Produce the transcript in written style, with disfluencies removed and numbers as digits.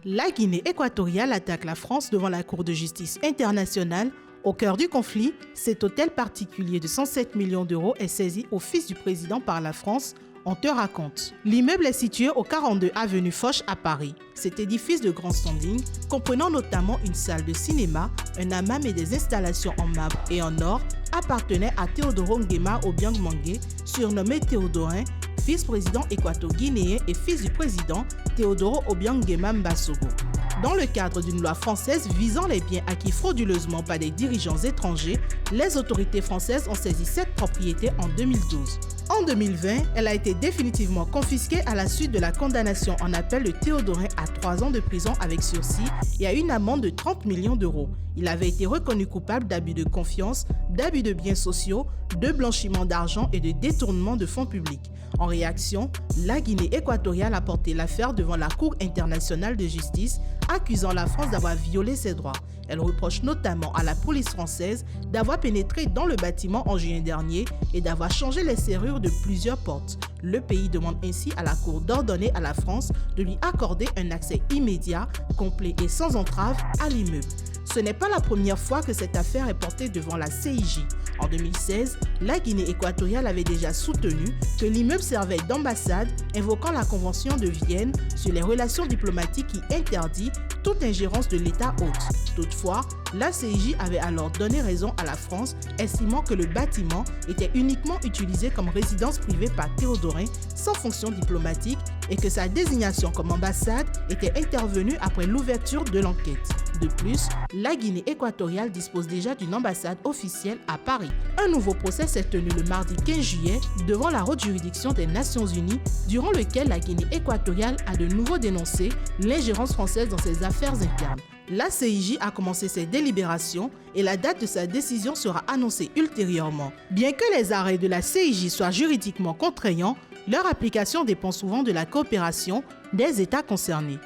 La Guinée équatoriale attaque la France devant la Cour de justice internationale. Au cœur du conflit, cet hôtel particulier de 107 millions d'euros est saisi au fils du président par la France. On te raconte. L'immeuble est situé au 42 avenue Foch à Paris. Cet édifice de grand standing, comprenant notamment une salle de cinéma, un hammam et des installations en marbre et en or, appartenait à Théodoro Nguema Obiang Mangué, surnommé Théodorin, vice-président équato-guinéen et fils du président Théodoro Obiang Nguema Mbasogo. Dans le cadre d'une loi française visant les biens acquis frauduleusement par des dirigeants étrangers, les autorités françaises ont saisi cette propriété en 2012. En 2020, elle a été définitivement confisquée à la suite de la condamnation en appel de Théodorin à 3 ans de prison avec sursis et à une amende de 30 millions d'euros. Il avait été reconnu coupable d'abus de confiance, d'abus de biens sociaux, de blanchiment d'argent et de détournement de fonds publics. En réaction, la Guinée équatoriale a porté l'affaire devant la Cour internationale de justice, accusant la France d'avoir violé ses droits. Elle reproche notamment à la police française d'avoir pénétré dans le bâtiment en juin dernier et d'avoir changé les serrures de plusieurs portes. Le pays demande ainsi à la Cour d'ordonner à la France de lui accorder un accès immédiat, complet et sans entrave à l'immeuble. Ce n'est pas la première fois que cette affaire est portée devant la CIJ. En 2016, la Guinée équatoriale avait déjà soutenu que l'immeuble servait d'ambassade, invoquant la Convention de Vienne sur les relations diplomatiques qui interdit toute ingérence de l'État hôte. Toutefois, la CIJ avait alors donné raison à la France, estimant que le bâtiment était uniquement utilisé comme résidence privée par Théodorin sans fonction diplomatique et que sa désignation comme ambassade était intervenue après l'ouverture de l'enquête. De plus, la Guinée équatoriale dispose déjà d'une ambassade officielle à Paris. Un nouveau procès s'est tenu le mardi 15 juillet devant la haute juridiction des Nations Unies, durant lequel la Guinée équatoriale a de nouveau dénoncé l'ingérence française dans ses affaires internes. La CIJ a commencé ses délibérations et la date de sa décision sera annoncée ultérieurement. Bien que les arrêts de la CIJ soient juridiquement contraignants, leur application dépend souvent de la coopération des États concernés.